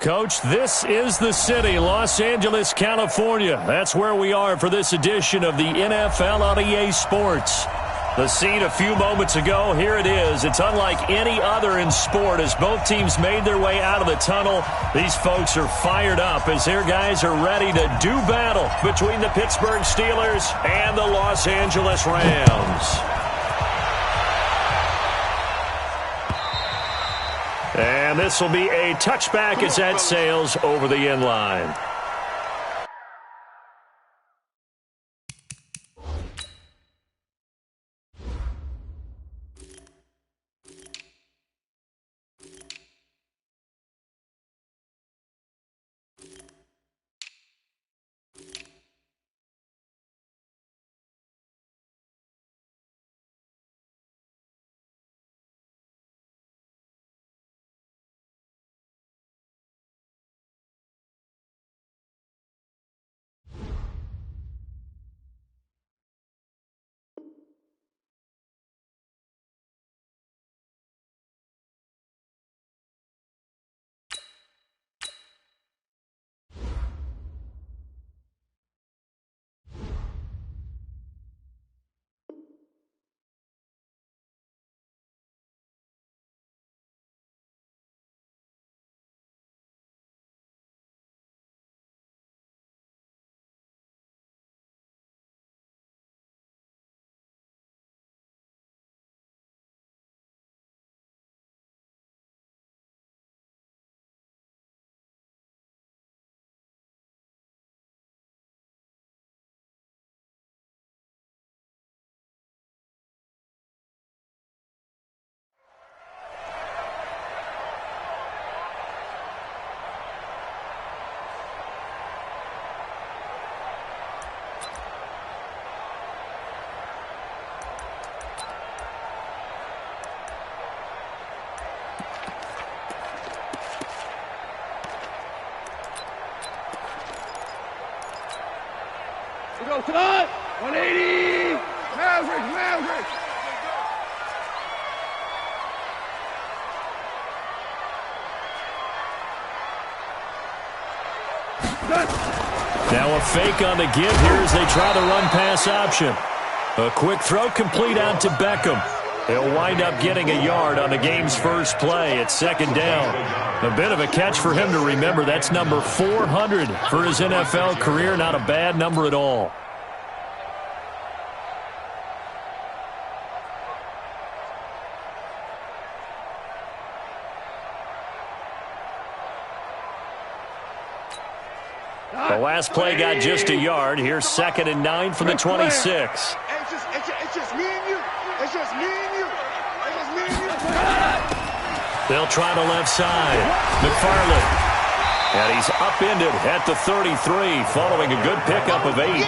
Coach, this is the city, Los Angeles, California. That's where we are for this edition of the NFL on EA Sports. The scene a few moments ago, here it is. It's unlike any other in sport as both teams made their way out of the tunnel. These folks are fired up as their guys are ready to do battle between the Pittsburgh Steelers and the Los Angeles Rams. And this will be a touchback as that sails over the end line. We go tonight, 180, Mavericks. Now a fake on the give here as they try the run-pass option. A quick throw complete out to Beckham. He'll wind up getting a yard on the game's first play at second down. A bit of a catch for him to remember. That's number 400 for his NFL career. Not a bad number at all. The last play got just a yard. Here's 2nd and 9 from the 26. It's just me and you. It's just me and you. It's just me and you. They'll try the left side. McFarland. And he's upended at the 33 following a good pickup of 8.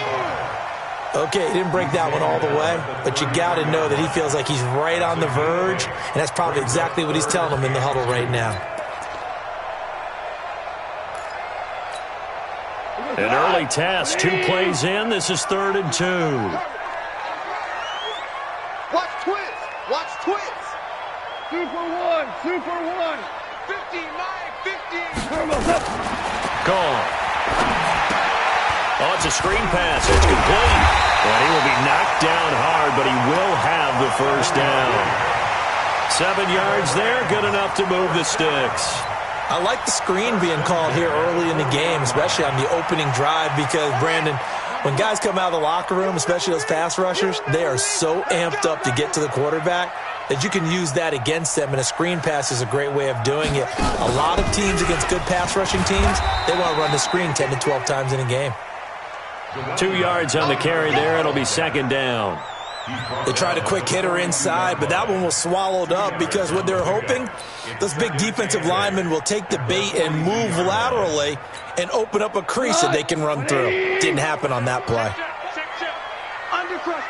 Okay, he didn't break that one all the way, but you got to know that he feels like he's right on the verge, and that's probably exactly what he's telling him in the huddle right now. An early test, 2 plays in. This is 3rd and 2. Watch twins. Super one. 59, 50. Gone. Oh, it's a screen pass. It's complete. And he will be knocked down hard, but he will have the first down. 7 yards there, good enough to move the sticks. I like the screen being called here early in the game, especially on the opening drive, because, Brandon, when guys come out of the locker room, especially those pass rushers, they are so amped up to get to the quarterback that you can use that against them, and a screen pass is a great way of doing it. A lot of teams against good pass rushing teams, they want to run the screen 10 to 12 times in a game. 2 yards on the carry there. It'll be 2nd down. They tried a quick hitter inside, but that one was swallowed up because what they're hoping, those big defensive linemen will take the bait and move laterally and open up a crease that they can run through. Didn't happen on that play. Undercrush.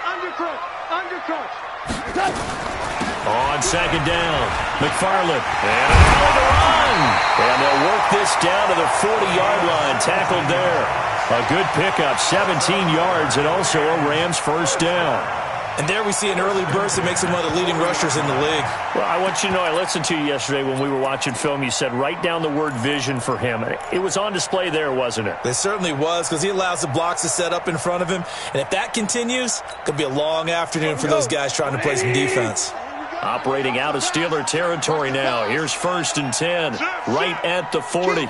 On 2nd down, McFarland. And a hell of a run. And they'll work this down to the 40-yard line. Tackled there. A good pickup, 17 yards, and also a Rams first down. And there we see an early burst that makes him one of the leading rushers in the league. Well, I want you to know, I listened to you yesterday when we were watching film. You said write down the word vision for him. It was on display there, wasn't it? It certainly was, because he allows the blocks to set up in front of him. And if that continues, it could be a long afternoon for those guys trying to play some defense. Operating out of Steeler territory now. Here's 1st and 10, right at the 40.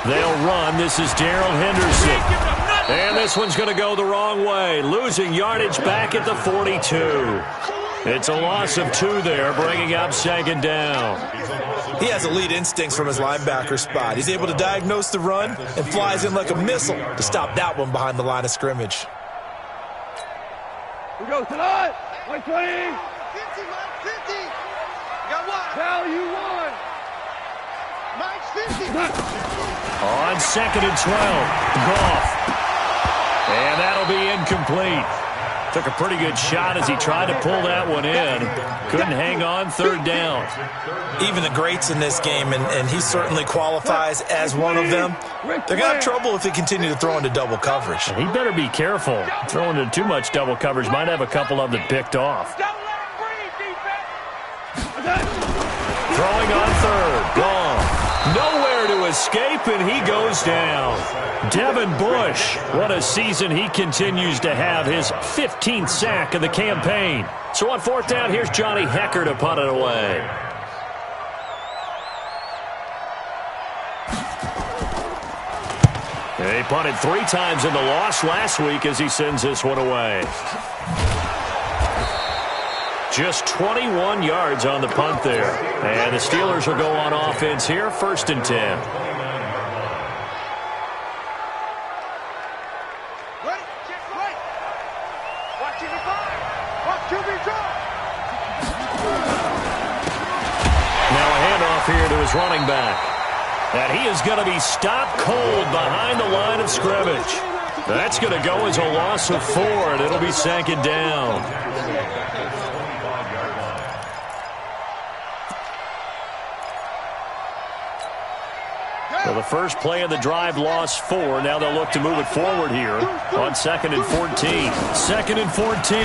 They'll run. This is Darrell Henderson. And this one's going to go the wrong way. Losing yardage back at the 42. It's a loss of 2 there, bringing up 2nd down. He has elite instincts from his linebacker spot. He's able to diagnose the run and flies in like a missile to stop that one behind the line of scrimmage. We go tonight. 120. 50, Mike, 50. Got one. Cal, you won. Mike, 50. On 2nd and 12, Goff. And that'll be incomplete. Took a pretty good shot as he tried to pull that one in. Couldn't hang on 3rd down. Even the greats in this game, and he certainly qualifies as one of them, they're going to have trouble if they continue to throw into double coverage. He better be careful. Throwing into too much double coverage might have a couple of them picked off. Throwing on 3rd. Gone. Nowhere to escape, and he goes down. Devin Bush, what a season he continues to have, his 15th sack of the campaign. So on 4th down, here's Johnny Hecker to punt it away. He punted 3 times in the loss last week as he sends this one away. Just 21 yards on the punt there. And the Steelers will go on offense here, 1st and 10. Now a handoff here to his running back. And he is going to be stopped cold behind the line of scrimmage. That's going to go as a loss of 4, and it'll be 2nd down. Well, the first play of the drive lost 4. Now they'll look to move it forward here on 2nd and 14. 2nd and 14.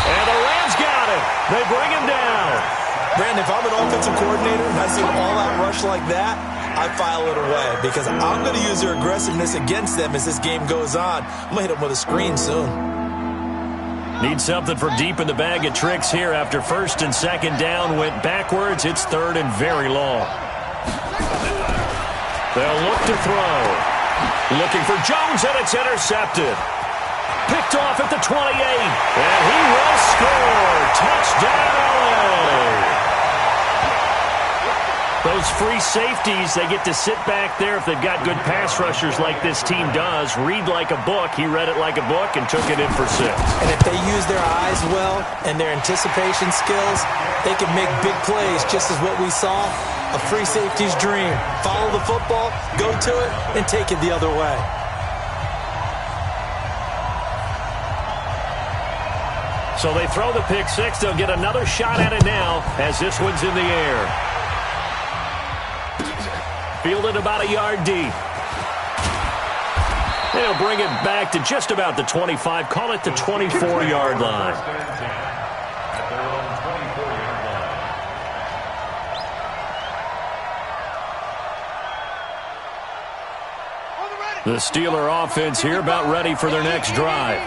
And the Rams got it. They bring him down. Brandon, if I'm an offensive coordinator and I see an all-out rush like that, I file it away because I'm going to use their aggressiveness against them as this game goes on. I'm going to hit them with a screen soon. Need something from deep in the bag of tricks here after 1st and 2nd down. Went backwards. It's 3rd and very long. They'll look to throw. Looking for Jones, and it's intercepted. Picked off at the 28. And he will score. Touchdown, LA. Those free safeties, they get to sit back there if they've got good pass rushers like this team does. Read like a book. He read it like a book and took it in for 6. And if they use their eyes well and their anticipation skills, they can make big plays, just as what we saw. A free safety's dream. Follow the football, go to it, and take it the other way. So they throw the pick 6. They'll get another shot at it now as this one's in the air. Fielded about a yard deep. They'll bring it back to just about the 25. Call it the 24-yard line. The Steeler offense here about ready for their next drive.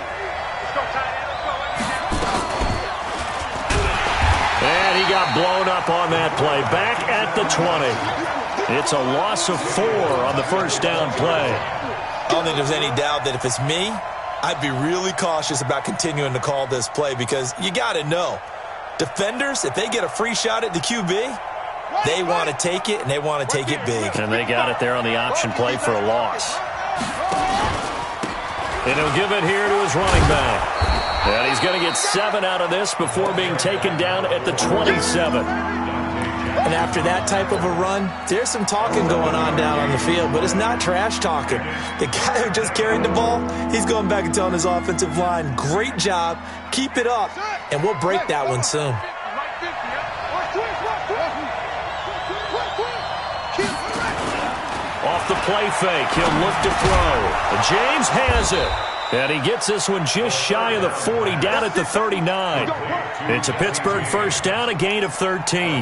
And he got blown up on that play. Back at the 20. It's a loss of 4 on the 1st down play. I don't think there's any doubt that if it's me, I'd be really cautious about continuing to call this play because you got to know, defenders, if they get a free shot at the QB, they want to take it, and they want to take it big. And they got it there on the option play for a loss. And he'll give it here to his running back. And he's going to get 7 out of this before being taken down at the 27. And after that type of a run, there's some talking going on down on the field, but it's not trash talking. The guy who just carried the ball, he's going back and telling his offensive line, great job, keep it up, and we'll break that one soon. Off the play fake, he'll look to throw. James has it. And he gets this one just shy of the 40, down at the 39. It's a Pittsburgh first down, a gain of 13.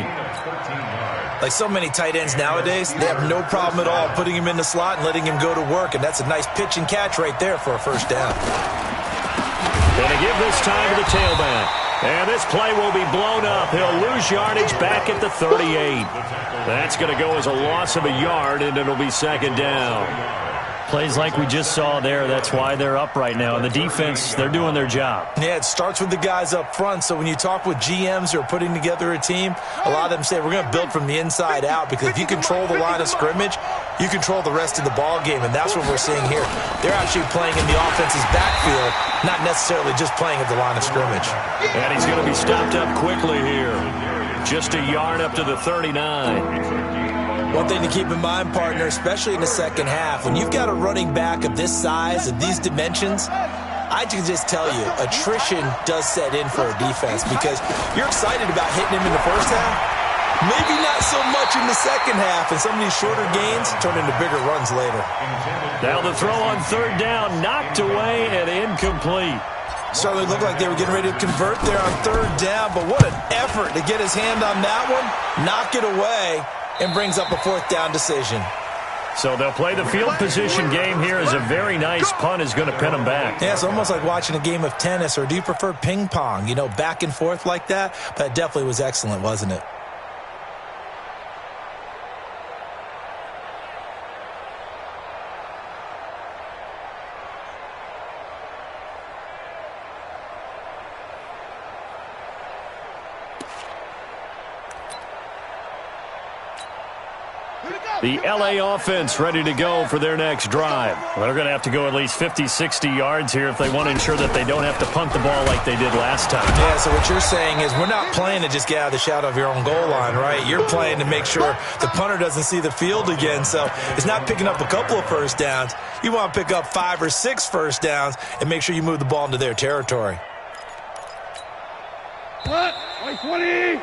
Like so many tight ends nowadays, they have no problem at all putting him in the slot and letting him go to work, and that's a nice pitch and catch right there for a first down. Going to give this time to the tailback. And this play will be blown up. He'll lose yardage back at the 38. That's going to go as a loss of a yard, and it'll be second down. Plays like we just saw there. That's why they're up right now. And the defense, they're doing their job. Yeah, it starts with the guys up front. So when you talk with GMs who are putting together a team, a lot of them say we're going to build from the inside out, because if you control the line of scrimmage, you control the rest of the ball game, and that's what we're seeing here. They're actually playing in the offense's backfield, not necessarily just playing at the line of scrimmage. And he's going to be stopped up quickly here. Just a yard up to the 39. One thing to keep in mind, partner, especially in the second half, when you've got a running back of this size and these dimensions, I can just tell you, attrition does set in for a defense, because you're excited about hitting him in the first half. Maybe not so much in the second half, and some of these shorter gains turn into bigger runs later. Now the throw on third down, knocked away and incomplete. Certainly looked like they were getting ready to convert there on third down, but what an effort to get his hand on that one, knock it away, and brings up a fourth down decision. So they'll play the field position game here, as a very nice punt is going to pin them back. Yeah, it's almost like watching a game of tennis, or do you prefer ping pong? You know, back and forth like that? But it definitely was excellent, wasn't it? The LA offense ready to go for their next drive. Well, they're going to have to go at least 50, 60 yards here if they want to ensure that they don't have to punt the ball like they did last time. Yeah, so what you're saying is we're not playing to just get out of the shadow of your own goal line, right? You're playing to make sure the punter doesn't see the field again. So it's not picking up a couple of first downs. You want to pick up 5 or 6 first downs and make sure you move the ball into their territory. What? 20.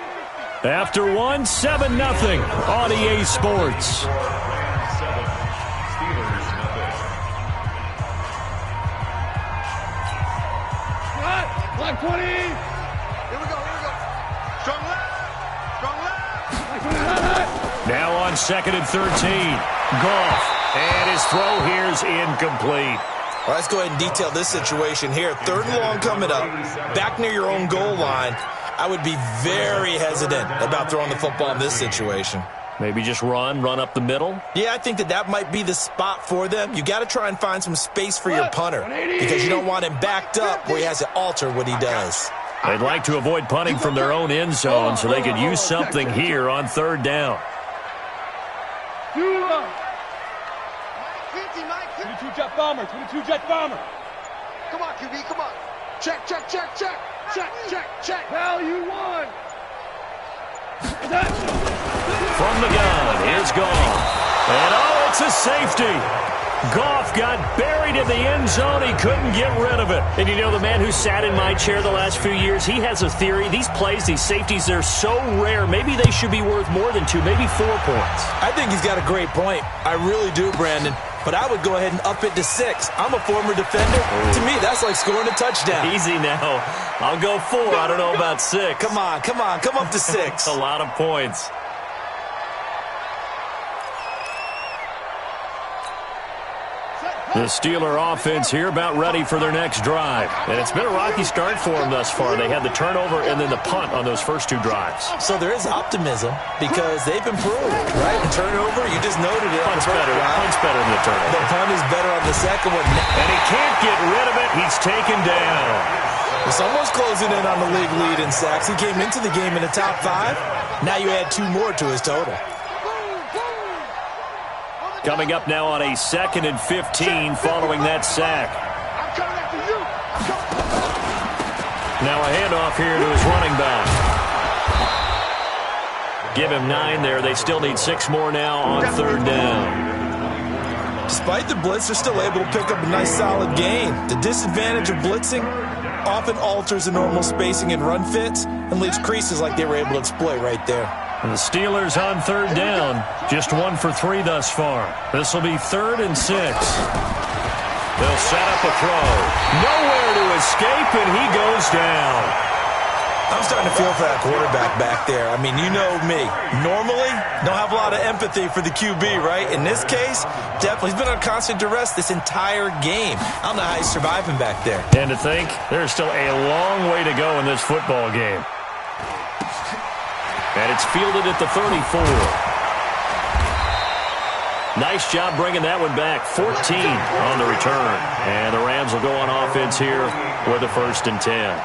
After one, 7-0 on EA Sports. Black 20. Here we go. Strong left. Now on second and 13. Goff. And his throw here is incomplete. All right, let's go ahead and detail this situation here. Third and long coming up. Back near your own goal line. I would be very hesitant about throwing the football in this situation. Maybe just run up the middle? Yeah, I think that might be the spot for them. You got to try and find some space for your punter, because you don't want him backed up where he has to alter what he does. They'd like to avoid punting from their own end zone, so they could use something here on third down. 22 jet bomber. Come on, QB, come on. Check. Value 1. From the gun, here's Goff. And it's a safety. Goff got buried in the end zone. He couldn't get rid of it. And you know, the man who sat in my chair the last few years, he has a theory. These plays, these safeties, they're so rare. Maybe they should be worth more than 2, maybe 4 points. I think he's got a great point. I really do, Brandon. But I would go ahead and up it to 6. I'm a former defender. To me, that's like scoring a touchdown. Easy now. I'll go 4. I don't know about 6. Come on. Come up to 6. A lot of points. The Steeler offense here about ready for their next drive. And it's been a rocky start for them thus far. They had the turnover and then the punt on those first 2 drives. So there is optimism because they've improved, right? And turnover, you just noted it. Punt's better. Punt's better than the turnover. The punt is better on the second one. And he can't get rid of it. He's taken down. It's almost closing in on the league lead in sacks. He came into the game in the top 5. Now you add 2 more to his total. Coming up now on a second and 15 following that sack. I'm coming after you. Now a handoff here to his running back. Give him 9 there. They still need 6 more now on third down. Despite the blitz, they're still able to pick up a nice solid gain. The disadvantage of blitzing often alters the normal spacing and run fits and leaves creases like they were able to exploit right there. And the Steelers on third down, just 1 for 3 thus far. This will be 3rd and 6. They'll set up a throw. Nowhere to escape, and he goes down. I'm starting to feel for that quarterback back there. I mean, you know me. Normally, don't have a lot of empathy for the QB, right? In this case, definitely. He's been on constant duress this entire game. I don't know how he's surviving back there. And to think, there's still a long way to go in this football game. And it's fielded at the 34. Nice job bringing that one back. 14 on the return. And the Rams will go on offense here with a 1st and 10.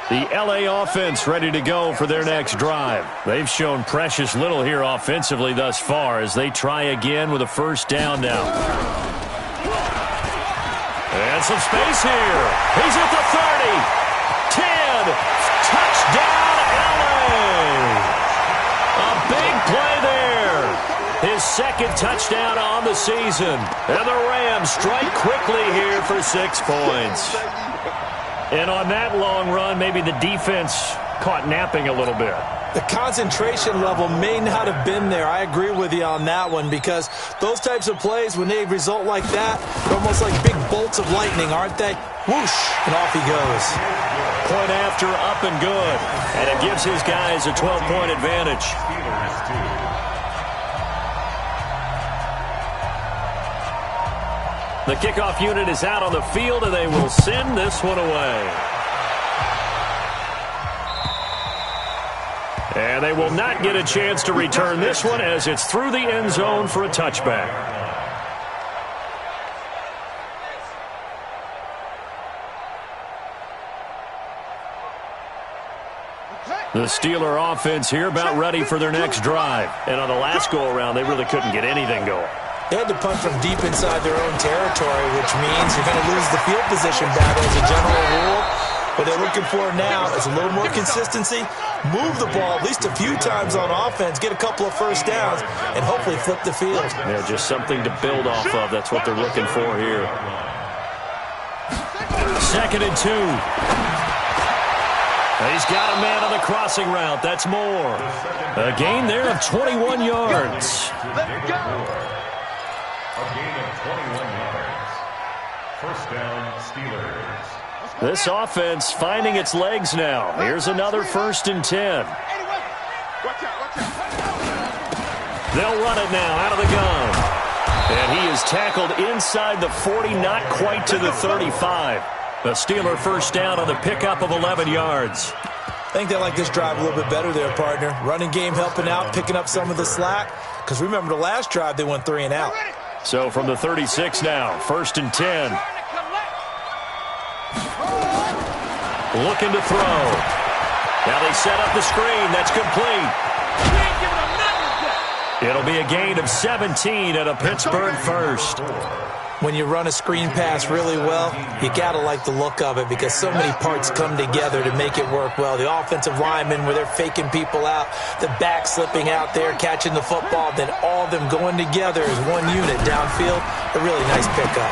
The L.A. offense ready to go for their next drive. They've shown precious little here offensively thus far as they try again with a 1st down now. And some space here. He's at the 30. 10. Touchdown, L.A. A big play there. His 2nd touchdown on the season. And the Rams strike quickly here for 6 points. And on that long run, maybe the defense caught napping a little bit. The concentration level may not have been there. I agree with you on that one because those types of plays, when they result like that, they're almost like big bolts of lightning, aren't they? Whoosh, and off he goes. Point after, up and good. And it gives his guys a 12-point advantage. The kickoff unit is out on the field, and they will send this one away. And they will not get a chance to return this one as it's through the end zone for a touchback. The Steeler offense here about ready for their next drive. And on the last go-around, they really couldn't get anything going. They had to punt from deep inside their own territory, which means you're going to lose the field position battle as a general rule. What they're looking for now is a little more consistency, move the ball at least a few times on offense, get a couple of 1st downs, and hopefully flip the field. Yeah, just something to build off of. That's what they're looking for here. 2nd and 2. He's got a man on the crossing route. That's more. A gain there of 21 yards. A gain of 21 yards. 1st down, Steelers. This offense finding its legs now. Here's another 1st and 10. They'll run it now out of the gun. And he is tackled inside the 40, not quite to the 35. A Steeler 1st down on the pickup of 11 yards. I think they like this drive a little bit better there, partner. Running game helping out, picking up some of the slack. Because remember the last drive, they went 3 and out. So from the 36 now, 1st and 10. Looking to throw. Now they set up the screen. That's complete. It'll be a gain of 17 and a Pittsburgh 1st. When you run a screen pass really well, you got to like the look of it because so many parts come together to make it work well. The offensive linemen, where they're faking people out, the back slipping out there, catching the football, then all of them going together as one unit downfield. A really nice pickup.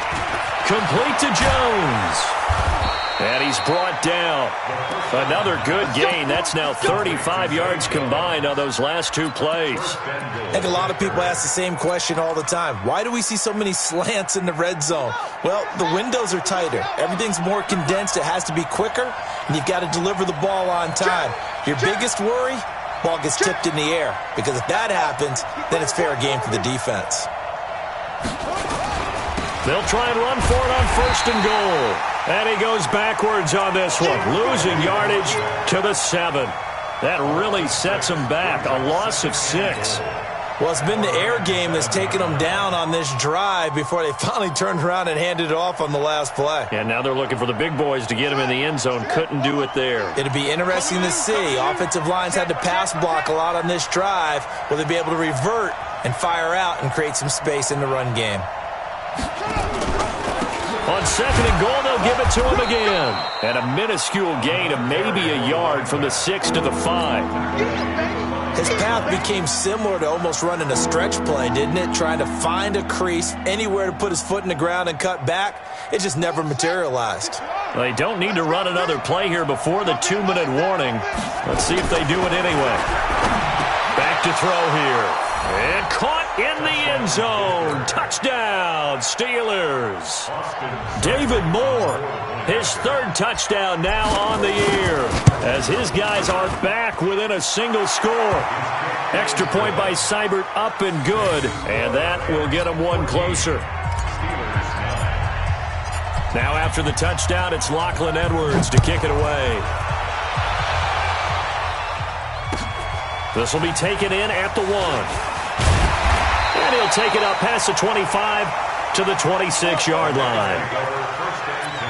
Complete to Jones. And he's brought down. Another good gain. That's now 35 yards combined on those last 2 plays. I think a lot of people ask the same question all the time. Why do we see so many slants in the red zone? Well, the windows are tighter. Everything's more condensed. It has to be quicker, and you've got to deliver the ball on time. Your biggest worry, ball gets tipped in the air. Because if that happens, then it's fair game for the defense. They'll try and run for it on 1st and goal. And he goes backwards on this one, losing yardage to the 7. That really sets him back, a loss of 6. Well, it's been the air game that's taken them down on this drive before they finally turned around and handed it off on the last play. And now they're looking for the big boys to get him in the end zone. Couldn't do it there. It'll be interesting to see. Offensive lines had to pass block a lot on this drive. Will they be able to revert and fire out and create some space in the run game? On 2nd and goal, they'll give it to him again. And a minuscule gain of maybe a yard from the 6 to the 5. His path became similar to almost running a stretch play, didn't it? Trying to find a crease, anywhere to put his foot in the ground and cut back. It just never materialized. They don't need to run another play here before the 2-minute warning. Let's see if they do it anyway. Back to throw here. And caught in the end zone. Touchdown, Steelers. David Moore, his third touchdown now on the year, as his guys are back within a single score. Extra point by Seibert, up and good, and that will get them one closer. Now after the touchdown, it's Lachlan Edwards to kick it away. This will be taken in at the 1. And he'll take it up past the 25 to the 26-yard line. First and 10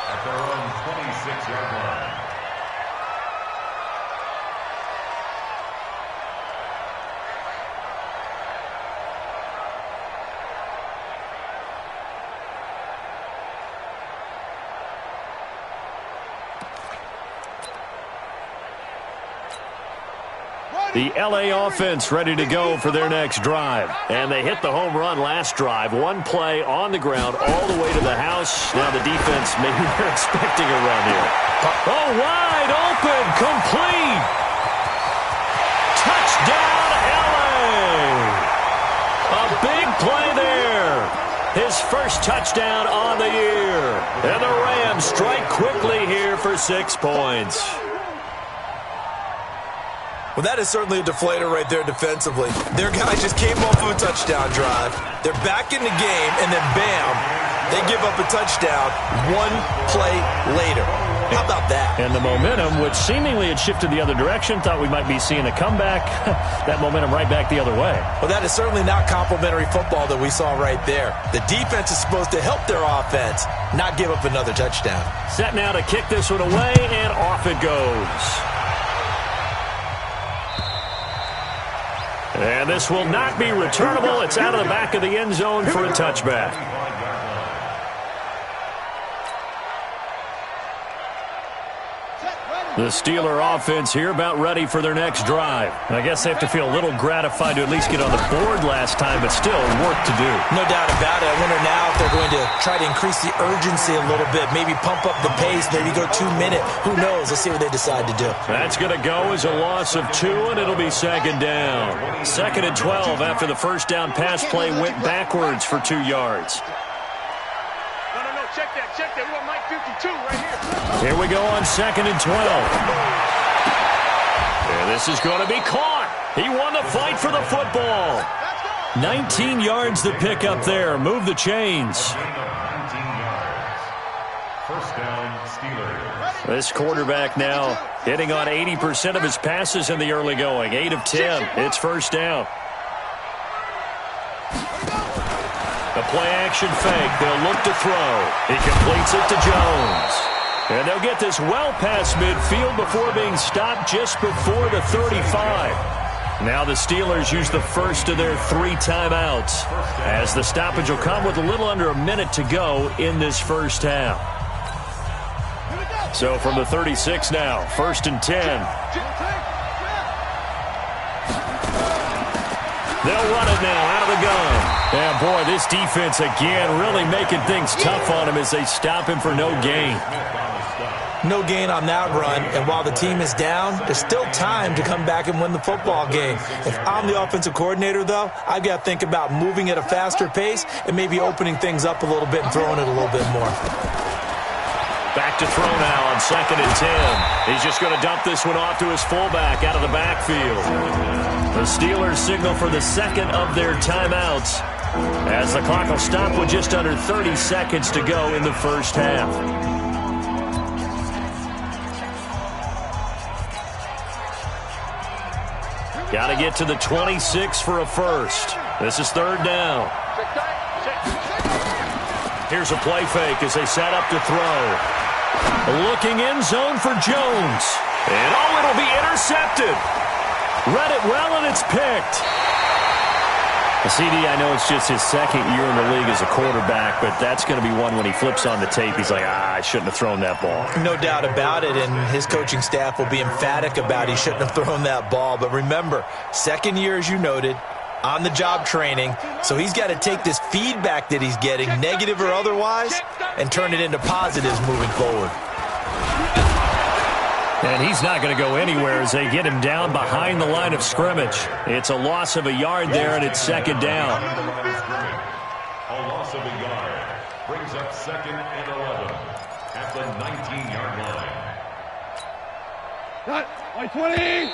at their own 26-yard line. The LA offense ready to go for their next drive. And they hit the home run last drive. One play on the ground all the way to the house. Now the defense, maybe they're expecting a run here. Oh, wide open, complete. Touchdown, LA. A big play there. His first touchdown on the year. And the Rams strike quickly here for 6 points. Well, that is certainly a deflator right there defensively. Their guys just came off of a touchdown drive. They're back in the game, and then bam, they give up a touchdown one play later. How about that? And the momentum, which seemingly had shifted the other direction, thought we might be seeing a comeback. That momentum right back the other way. Well, that is certainly not complimentary football that we saw right there. The defense is supposed to help their offense, not give up another touchdown. Set now to kick this one away, and off it goes. And this will not be returnable. It's out of the back of the end zone for a touchback. The Steeler offense here about ready for their next drive. I guess they have to feel a little gratified to at least get on the board last time, but still work to do. No doubt about it. I wonder now if they're going to try to increase the urgency a little bit, maybe pump up the pace, maybe go 2-minute. Who knows? Let's see what they decide to do. That's going to go as a loss of 2, and it'll be second down. 2nd and 12 after the first down pass play went backwards for 2 yards. No, check that. We want Mike 52 right here. Here we go on 2nd and 12. And this is going to be caught. He won the fight for the football. 19 yards to pick up there. Move the chains. 19 yards. First down, Steelers. This quarterback now hitting on 80% of his passes in the early going. 8 of 10. It's first down. A play-action fake. They'll look to throw. He completes it to Jones. And they'll get this well past midfield before being stopped just before the 35. Now the Steelers use the first of their 3 timeouts, as the stoppage will come with a little under a minute to go in this first half. So from the 36 now, 1st and 10. They'll run it now out of the gun. And boy, this defense again really making things tough on him as they stop him for no gain. No gain on that run, and while the team is down, there's still time to come back and win the football game. If I'm the offensive coordinator, though, I've got to think about moving at a faster pace and maybe opening things up a little bit and throwing it a little bit more. Back to throw now on 2nd and 10. He's just going to dump this one off to his fullback out of the backfield. The Steelers signal for the second of their timeouts, as the clock will stop with just under 30 seconds to go in the first half. Got to get to the 26 for a first. This is 3rd down. Here's a play fake as they set up to throw. Looking end zone for Jones. And it'll be intercepted. Read it well, and it's picked. CD, I know it's just his 2nd year in the league as a quarterback, but that's going to be one when he flips on the tape. He's like, I shouldn't have thrown that ball. No doubt about it, and his coaching staff will be emphatic about he shouldn't have thrown that ball. But remember, 2nd year, as you noted, on-the-job training, so he's got to take this feedback that he's getting, negative or otherwise, and turn it into positives moving forward. And he's not going to go anywhere as they get him down behind the line of scrimmage. It's a loss of a yard there, and it's second down. A loss of a yard brings up 2nd and 11 at the 19-yard line. Cut. 20.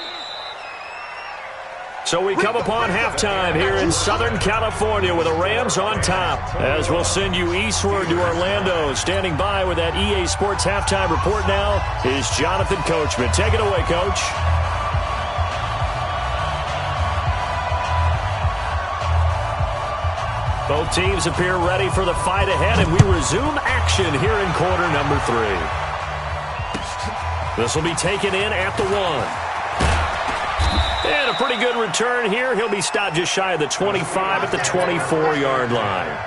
So we come upon halftime here in Southern California with the Rams on top. As we'll send you eastward to Orlando. Standing by with that EA Sports halftime report now is Jonathan Coachman. Take it away, Coach. Both teams appear ready for the fight ahead, and we resume action here in quarter number 3. This will be taken in at the 1. And a pretty good return here. He'll be stopped just shy of the 25 at the 24-yard line.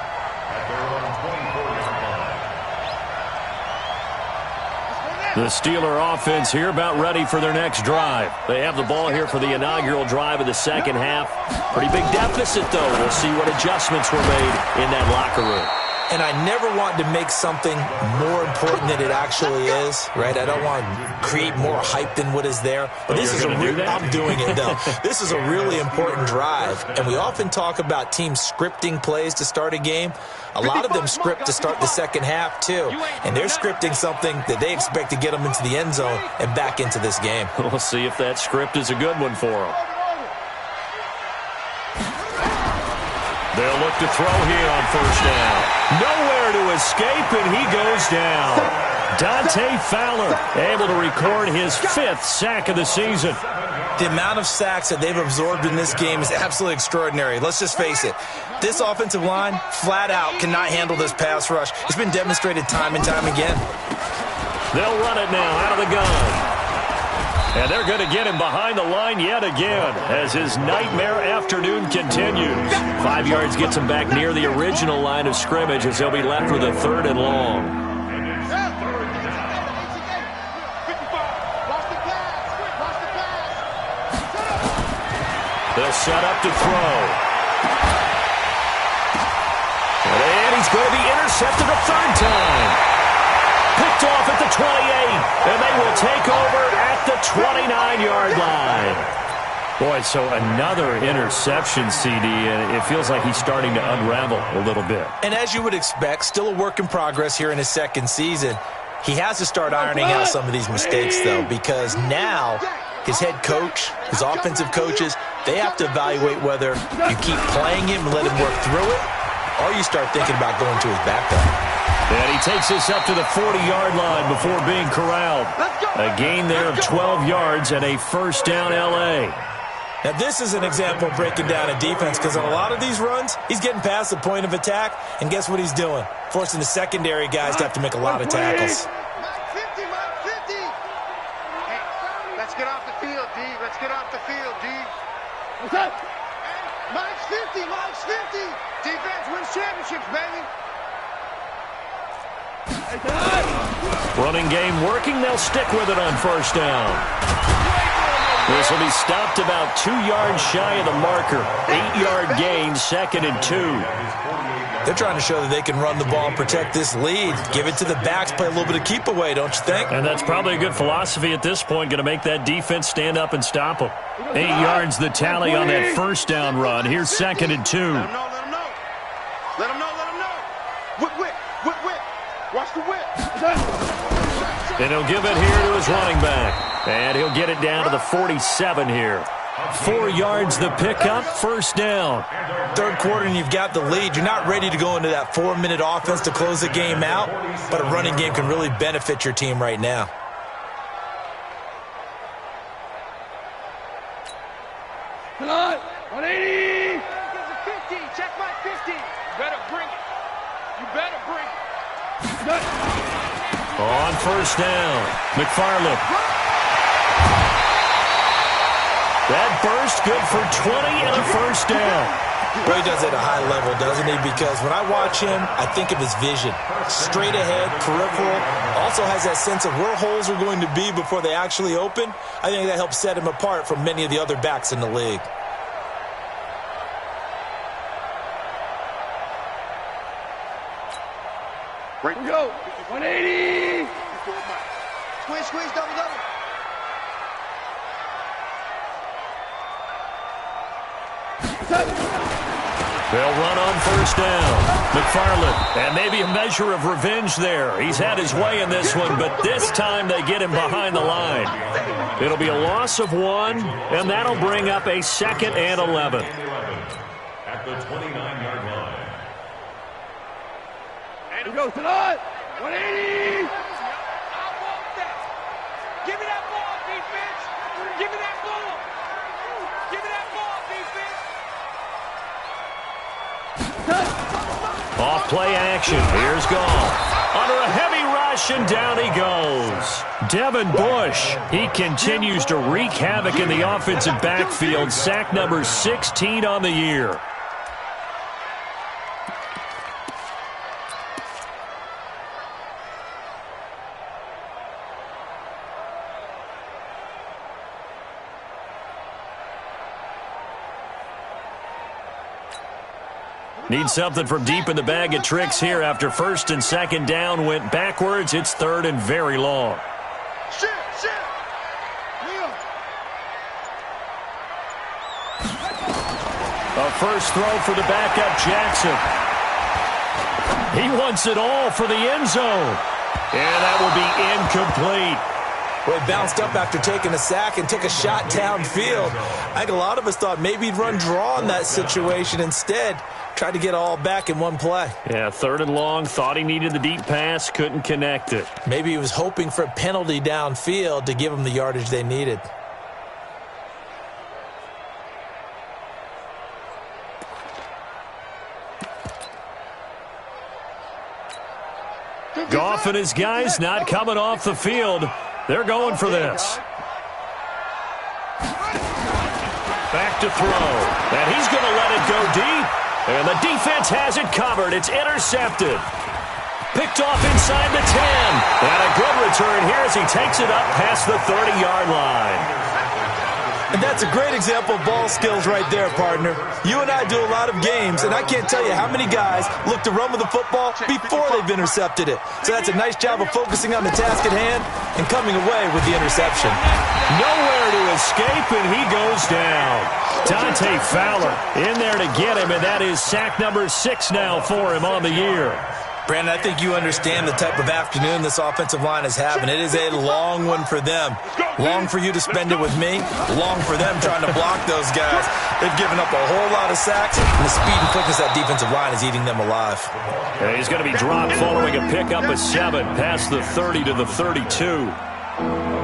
The Steeler offense here about ready for their next drive. They have the ball here for the inaugural drive of the second half. Pretty big deficit, though. We'll see what adjustments were made in that locker room. And I never want to make something more important than it actually is, right? I don't want to create more hype than what is there. But this is I'm doing it, though. This is a really important drive. And we often talk about teams scripting plays to start a game. A lot of them script to start the second half, too. And they're scripting something that they expect to get them into the end zone and back into this game. We'll see if that script is a good one for them. They'll look to throw here on first down. Nowhere to escape, and he goes down. Dante Fowler able to record his 5th sack of the season. The amount of sacks that they've absorbed in this game is absolutely extraordinary. Let's just face it. This offensive line, flat out, cannot handle this pass rush. It's been demonstrated time and time again. They'll run it now out of the gun. And they're going to get him behind the line yet again as his nightmare afternoon continues. 5 yards gets him back near the original line of scrimmage as he'll be left with a 3rd and long. They'll set up to throw. And he's going to be intercepted a 3rd time. Picked off at the 28, and they will take over at the 29-yard line. Boy, so another interception, CD, and it feels like he's starting to unravel a little bit. And as you would expect, still a work in progress here in his 2nd season. He has to start ironing out some of these mistakes, though, because now his head coach, his offensive coaches, they have to evaluate whether you keep playing him and let him work through it, or you start thinking about going to his backup. And he takes this up to the 40-yard line before being corralled. A gain there of 12 yards and a first down L.A. Now, this is an example of breaking down a defense because on a lot of these runs, he's getting past the point of attack, and guess what he's doing? Forcing the secondary guys to have to make a lot of tackles. Mike 50, Mike 50. Hey, let's get off the field, D. Let's get off the field, D. What's up? Hey, Mike's 50, Mike's 50. Defense wins championships, baby. Running game working. They'll stick with it on first down. This will be stopped about 2 yards shy of the marker. 8-yard gain, 2nd and 2. They're trying to show that they can run the ball and protect this lead. Give it to the backs, play a little bit of keep away, don't you think? And that's probably a good philosophy at this point, going to make that defense stand up and stop them. 8 yards the tally on that first down run. Here's 2nd and 2. Let him know, let him know. Let him know, let him know. Whip, whip, whip, whip. Watch the whip. And he'll give it here to his running back. And he'll get it down to the 47 here. 4 yards the pickup, first down. 3rd quarter and you've got the lead. You're not ready to go into that 4-minute offense to close the game out, but a running game can really benefit your team right now. Come on, 180. 50, check my 50. You better bring it. You better bring it. On first down, McFarland. That burst good for 20 and a first down. Well, he does it at a high level, doesn't he? Because when I watch him, I think of his vision. Straight ahead, peripheral. Also has that sense of where holes are going to be before they actually open. I think that helps set him apart from many of the other backs in the league. Here we go. 180. Squeeze, squeeze, double, double. They'll run on first down. McFarland, and maybe a measure of revenge there. He's had his way in this one, but this time they get him behind the line. It'll be a loss of 1, and that'll bring up a 2nd and 11. At the 29-yard line. And he goes to the 180. Give me that ball, defense. Give me that ball. Give me that ball, defense. Off play action. Here's Gall. Under a heavy rush, and down he goes. Devin Bush, he continues to wreak havoc in the offensive backfield. Sack number 16 on the year. Need something from deep in the bag of tricks here after 1st and 2nd down went backwards. It's 3rd and very long. A first throw for the backup Jackson. He wants it all for the end zone. And that will be incomplete. Well, he bounced up after taking a sack and took a shot downfield. I think a lot of us thought maybe he'd run draw in that situation. Instead, tried to get all back in one play. Yeah, 3rd and long. Thought he needed the deep pass. Couldn't connect it. Maybe he was hoping for a penalty downfield to give him the yardage they needed. Goff and his guys not coming off the field. They're going for this. Back to throw. And he's going to let it go deep. And the defense has it covered. It's intercepted. Picked off inside the 10. And a good return here as he takes it up past the 30-yard line. And that's a great example of ball skills right there, partner. You and I do a lot of games, and I can't tell you how many guys look to run with the football before they've intercepted it. So that's a nice job of focusing on the task at hand and coming away with the interception. Nowhere to escape, and he goes down. Dante Fowler in there to get him, and that is sack number 6 now for him on the year. Brandon, I think you understand the type of afternoon this offensive line is having. It is a long one for them. Long for you to spend it with me. Long for them trying to block those guys. They've given up a whole lot of sacks, and the speed and quickness of that defensive line is eating them alive. And he's going to be dropped following a pickup of 7 past the 30 to the 32.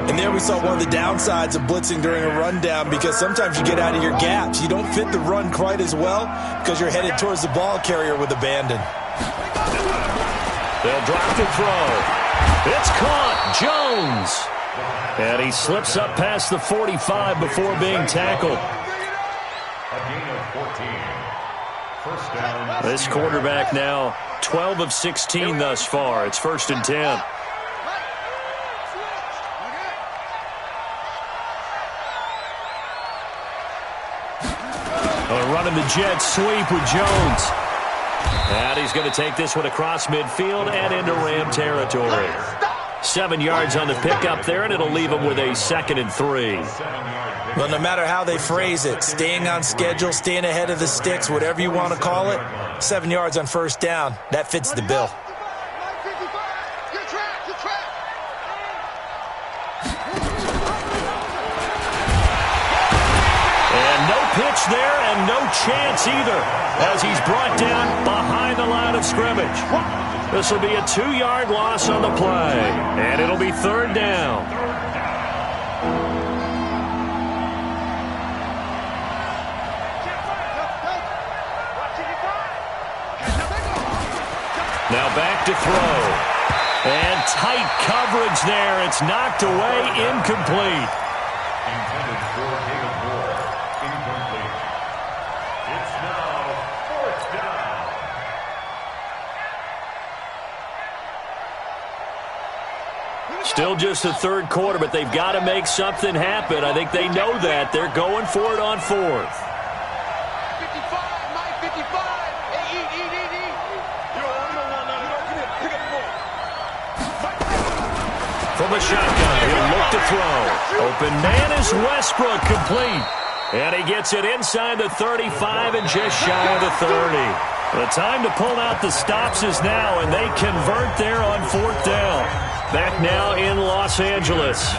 And there we saw one of the downsides of blitzing during a rundown, because sometimes you get out of your gaps. You don't fit the run quite as well because you're headed towards the ball carrier with abandon. They'll drop the throw. It's caught. Jones. And he slips up past the 45 before being tackled. A gain of 14. First down. This quarterback now 12 of 16 thus far. It's 1st and 10. Running the jet sweep with Jones. And he's going to take this one across midfield and into Ram territory. 7 yards on the pickup there, and it'll leave him with a 2nd and 3. Well, no matter how they phrase it, staying on schedule, staying ahead of the sticks, whatever you want to call it, 7 yards on first down, that fits the bill. Pitch there, and no chance either, as he's brought down behind the line of scrimmage. This will be a 2-yard loss on the play, and it'll be 3rd down. Now back to throw. And tight coverage there. It's knocked away, incomplete. Intended for David Moore. Incomplete. It's now 4th down. Still just the 3rd quarter, but they've got to make something happen. I think they know that. They're going for it on 4th. 55, Mike, 55. Hey, eat. From a shotgun, he'll look to throw. Open man is Westbrook, complete. And he gets it inside the 35 and just shy of the 30. The time to pull out the stops is now, and they convert there on 4th down. Back now in Los Angeles.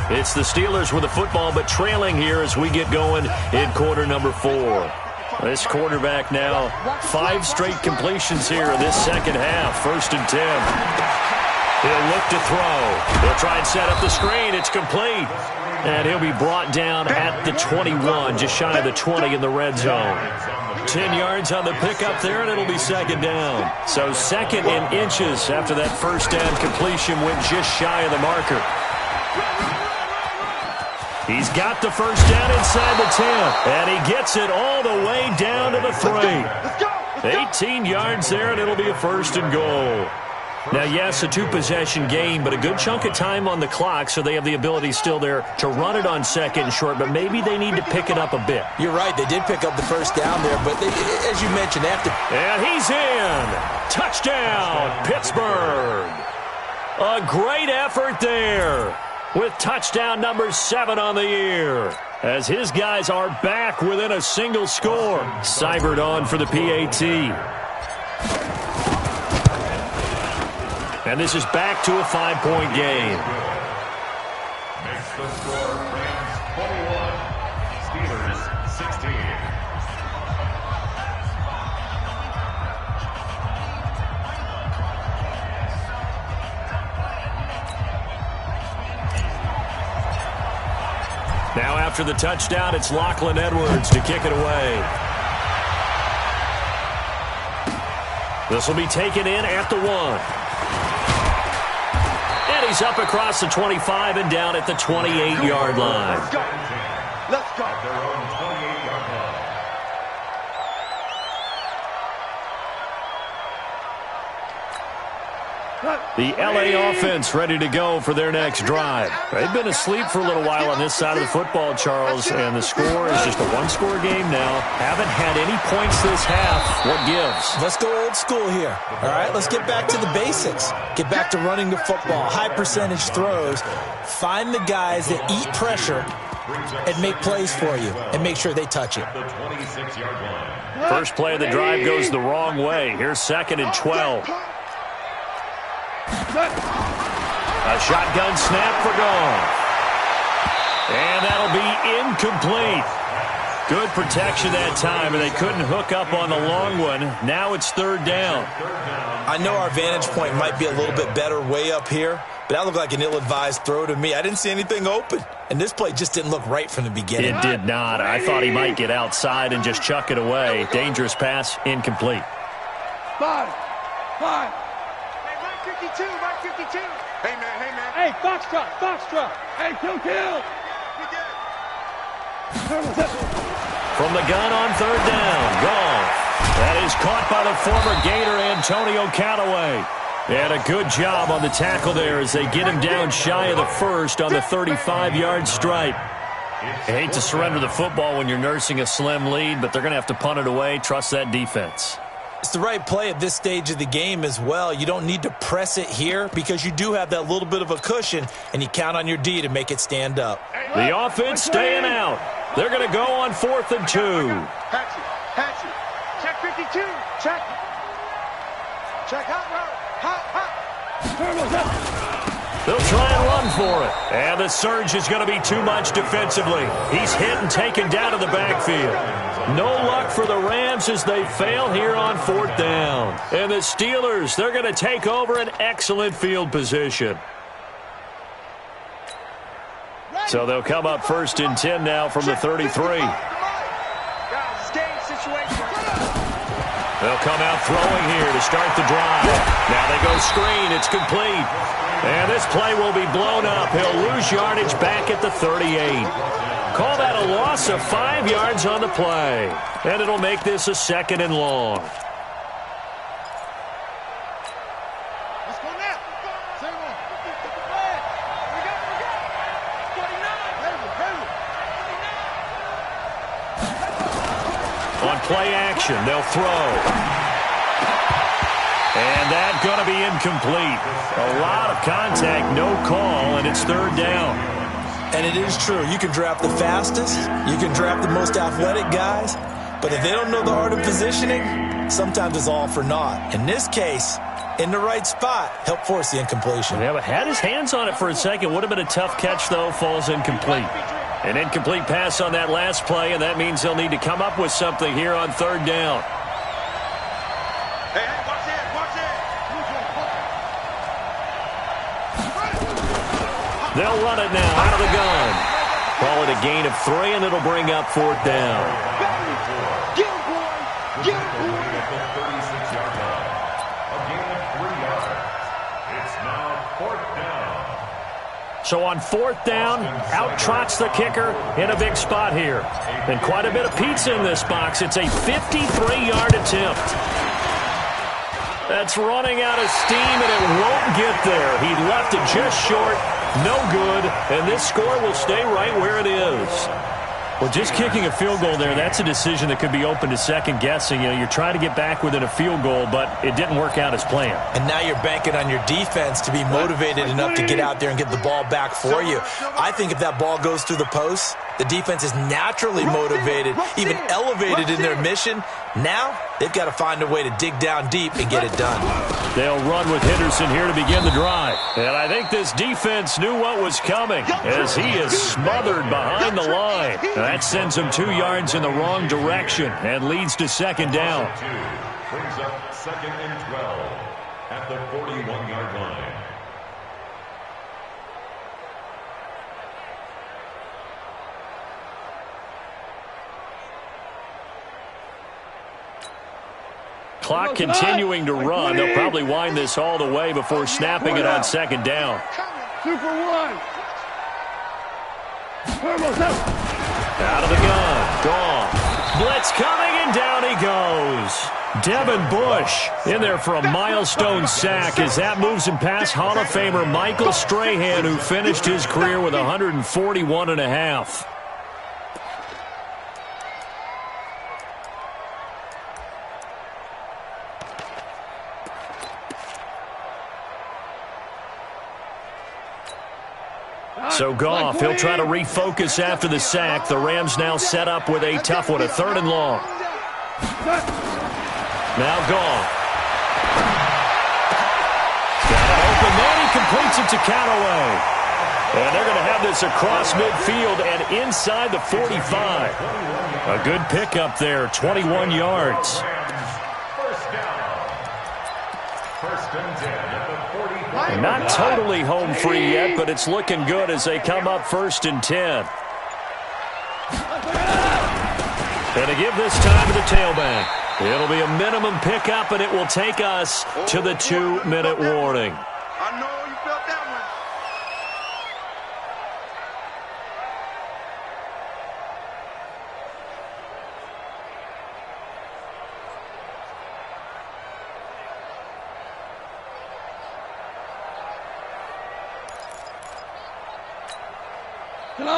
It's the Steelers with the football, but trailing here as we get going in quarter number 4. This quarterback now 5 straight completions here in this second half. 1st and 10. He'll look to throw. He'll try and set up the screen. It's complete. And he'll be brought down at the 21, just shy of the 20 in the red zone. 10 yards on the pickup there, and it'll be 2nd down. So 2nd in inches after that 1st down completion went just shy of the marker. He's got the 1st down inside the 10, and he gets it all the way down to the 3. 18 yards there, and it'll be a 1st and goal. Now, yes, a 2-possession game, but a good chunk of time on the clock, so they have the ability still there to run it on 2nd and short, but maybe they need to pick it up a bit. You're right. They did pick up the 1st down there, but they, as you mentioned, after... And he's in. Touchdown, Pittsburgh. A great effort there with touchdown number 7 on the year, as his guys are back within a single score. Seibert on for the PAT. And this is back to a 5-point game. Makes the score Rams 21, Steelers 16. Now after the touchdown, it's Lachlan Edwards to kick it away. This will be taken in at the 1. He's up across the 25 and down at the 28-yard line. Let's go. Let's go. At their own 28-yard line. The LA offense ready to go for their next drive. They've been asleep for a little while on this side of the football, Charles, and the score is just a 1-score game now. Haven't had any points this half. What gives? Let's go old school here. All right, let's get back to the basics. Get back to running the football, high-percentage throws. Find the guys that eat pressure and make plays for you and make sure they touch it. The 26-yard line. First play of the drive goes the wrong way. Here's 2nd and 12. A shotgun snap for Goff. And that'll be incomplete. Good protection that time, and they couldn't hook up on the long one. Now it's 3rd down. I know our vantage point might be a little bit better way up here, but that looked like an ill-advised throw to me. I didn't see anything open, and this play just didn't look right from the beginning. It did not. I thought he might get outside and just chuck it away. Dangerous pass, incomplete. 5. Hey, Mike 52, Mike 52. Hey, man. Hey, Foxtrot. Hey, kill. From the gun on 3rd down, Goff. That is caught by the former Gator Antonio Callaway. And a good job on the tackle there as they get him down shy of the 1st on the 35-yard stripe. You hate to surrender the football when you're nursing a slim lead, but they're going to have to punt it away. Trust that defense. It's the right play at this stage of the game as well. You don't need to press it here because you do have that little bit of a cushion, and you count on your D to make it stand up. The offense staying out. They're going to go on 4th and 2. Hatchet. Check 52. Check hot route. They'll try and run for it. And the surge is going to be too much defensively. He's hit and taken down to the backfield. No luck for the Rams as they fail here on 4th down. And the Steelers, they're going to take over an excellent field position. So they'll come up 1st and 10 now from the 33. They'll come out throwing here to start the drive. Now they go screen. It's complete. And this play will be blown up. He'll lose yardage back at the 38. Call that a loss of 5 yards on the play. And it'll make this a 2nd and long. Let's go now. Same one. On play action, they'll throw. And that's going to be incomplete. A lot of contact, no call, and it's 3rd down. And And it is true. You can draft the fastest. You can draft the most athletic guys. But if they don't know the art of positioning, sometimes it's all for naught. In this case, in the right spot, help force the incompletion. Yeah, but had his hands on it for a second. Would have been a tough catch, though. Falls incomplete. An incomplete pass on that last play, and that means they'll need to come up with something here on third down. Hey, watch it, watch it. They'll run it now out of the gun. Call it a gain of 3, and it'll bring up fourth down. Get him, boy. Get him, boy. At the 36-yard line. A gain of 3 yards. It's now fourth down. So on fourth down, out trots the kicker in a big spot here. And quite a bit of pizza in this box. It's a 53-yard attempt. That's running out of steam, and it won't get there. He left it just short. No good, and this score will stay right where it is. Well, just kicking a field goal there, that's a decision that could be open to second guessing. You know, you're trying to get back within a field goal, but it didn't work out as planned. And now you're banking on your defense to be motivated enough to get out there and get the ball back for you. I think if that ball goes through the post, the defense is naturally motivated, even elevated in their mission. Now, they've got to find a way to dig down deep and get it done. They'll run with Henderson here to begin the drive. And I think this defense knew what was coming as he is smothered behind the line. That sends him 2 yards in the wrong direction and leads to second down. Brings up second and 12 at the 41-yard line. Clock continuing to run. They'll probably wind this all the way before snapping it on second down. 2 for 1. Out of the gun. Gone. Blitz coming, and down he goes. Devin Bush in there for a milestone sack as that moves him past Hall of Famer Michael Strahan, who finished his career with 141.5. So Goff, he'll try to refocus after the sack. The Rams now set up with a tough one, a 3rd and long. Now Goff. Got it open, then he completes it to Callaway. And they're going to have this across midfield and inside the 45. A good pickup there, 21 yards. First and 10 at the 45. Not totally home free yet, but it's looking good as they come up 1st and 10. And to give this time to the tailback. It'll be a minimum pickup, and it will take us to the 2-minute warning. I know you felt that one.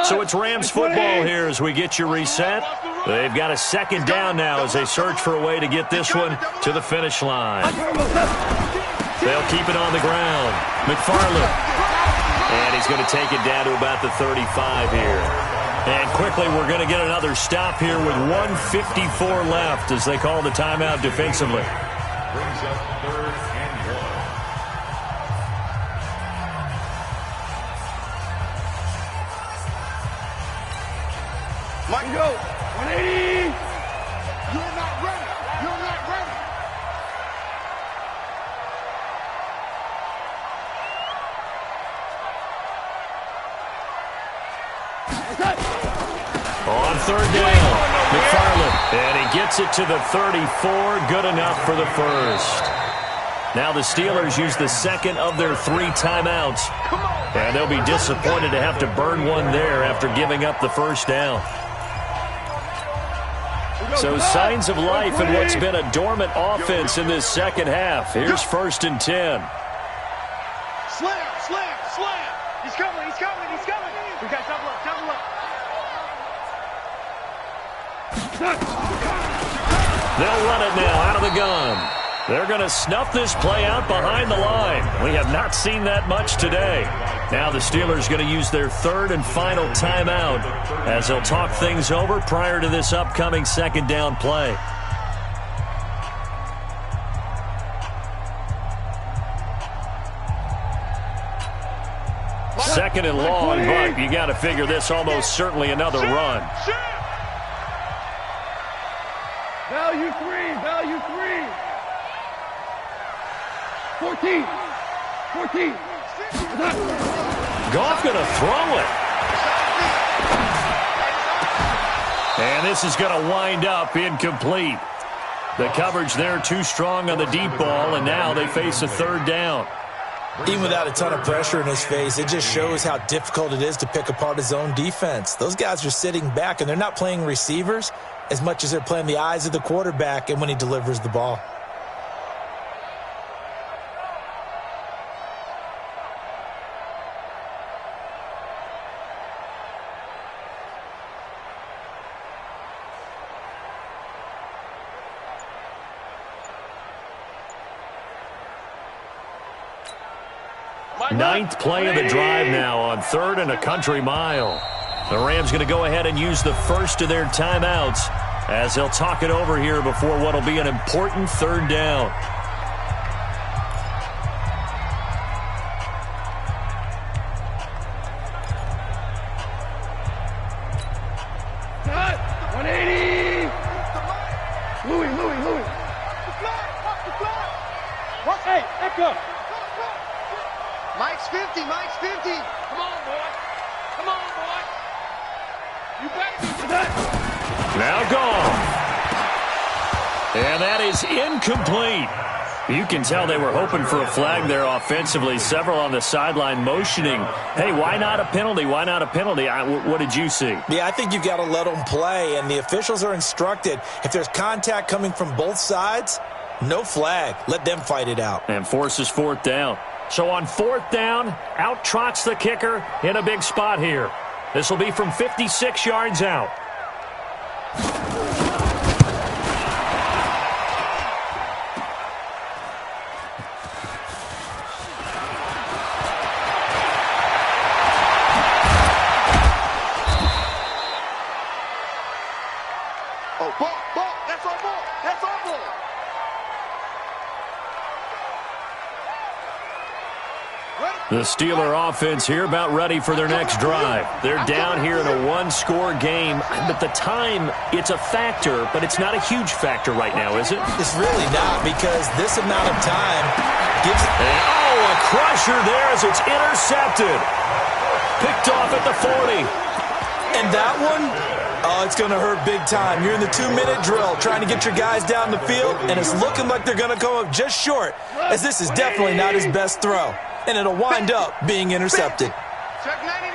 So it's Rams football here as we get you reset. They've got a second down now as they search for a way to get this one to the finish line. They'll keep it on the ground. McFarland. And he's going to take it down to about the 35 here. And quickly we're going to get another stop here with 1:54 left as they call the timeout defensively. Brings up 3rd and 1. Mike, go. 180. You're not ready. You're not ready. On 3rd down, McFarland. And he gets it to the 34. Good enough for the first. Now the Steelers use the 2nd of their 3 timeouts. And they'll be disappointed to have to burn one there after giving up the first down. So signs of life in what's been a dormant offense in this second half. Here's 1st and 10. Slam, slam, slam. He's coming, he's coming, he's coming. We got double up, double up. They'll run it now out of the gun. They're going to snuff this play out behind the line. We have not seen that much today. Now the Steelers going to use their third and final timeout as they'll talk things over prior to this upcoming second down play. Second and long, but you got to figure this almost certainly another run. Value three, value three. 14. Goff going to throw it. And this is going to wind up incomplete. The coverage there too strong on the deep ball, and now they face a third down. Even without a ton of pressure in his face, it just shows how difficult it is to pick apart his own defense. Those guys are sitting back, and they're not playing receivers as much as they're playing the eyes of the quarterback and when he delivers the ball. Ninth play of the drive now on 3rd and a country mile. The Rams going to go ahead and use the first of their timeouts as they'll talk it over here before what will be an important third down. Cut! 180! Louis. Hey, Echo! Mike's 50, Mike's 50. Come on, boy. You better be that. Now gone. And that is incomplete. You can tell they were hoping for a flag there offensively. Several on the sideline motioning, hey, why not a penalty? Why not a penalty? What did you see? Yeah, I think you got to let them play, and the officials are instructed if there's contact coming from both sides, no flag. Let them fight it out. And forces fourth down. So on fourth down, out trots the kicker in a big spot here. This will be from 56 yards out. Oh, ball. That's our ball. The Steeler offense here about ready for their next drive. They're down here in a one-score game, but the time, it's a factor, but it's not a huge factor right now, is it? It's really not, because this amount of time gives... And, a crusher there as it's intercepted. Picked off at the 40. And that one, it's going to hurt big time. You're in the 2-minute drill trying to get your guys down the field, and it's looking like they're going to come up just short, as this is definitely not his best throw. And it'll wind up being intercepted. Check 99.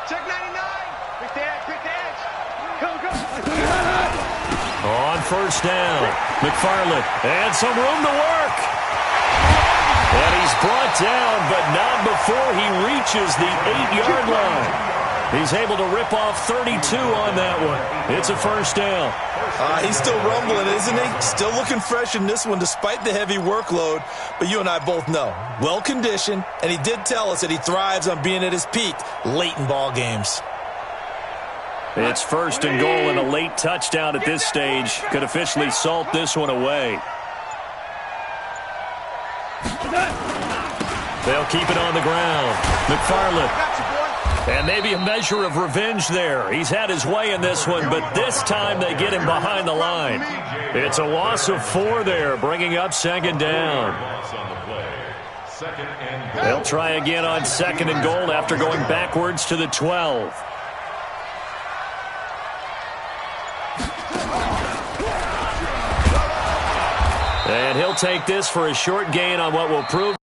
Pick the edge. Go. On first down, McFarland, and some room to work. And he's brought down, but not before he reaches the 8-yard line. He's able to rip off 32 on that one. It's a first down. He's still rumbling, isn't he? Still looking fresh in this one despite the heavy workload. But you and I both know, well-conditioned, and he did tell us that he thrives on being at his peak late in ball games. It's first and goal, and a late touchdown at this stage could officially salt this one away. They'll keep it on the ground. McFarland. And maybe a measure of revenge there. He's had his way in this one, but this time they get him behind the line. It's a loss of 4 there, bringing up second down. They'll try again on second and goal after going backwards to the 12. And he'll take this for a short gain on what will prove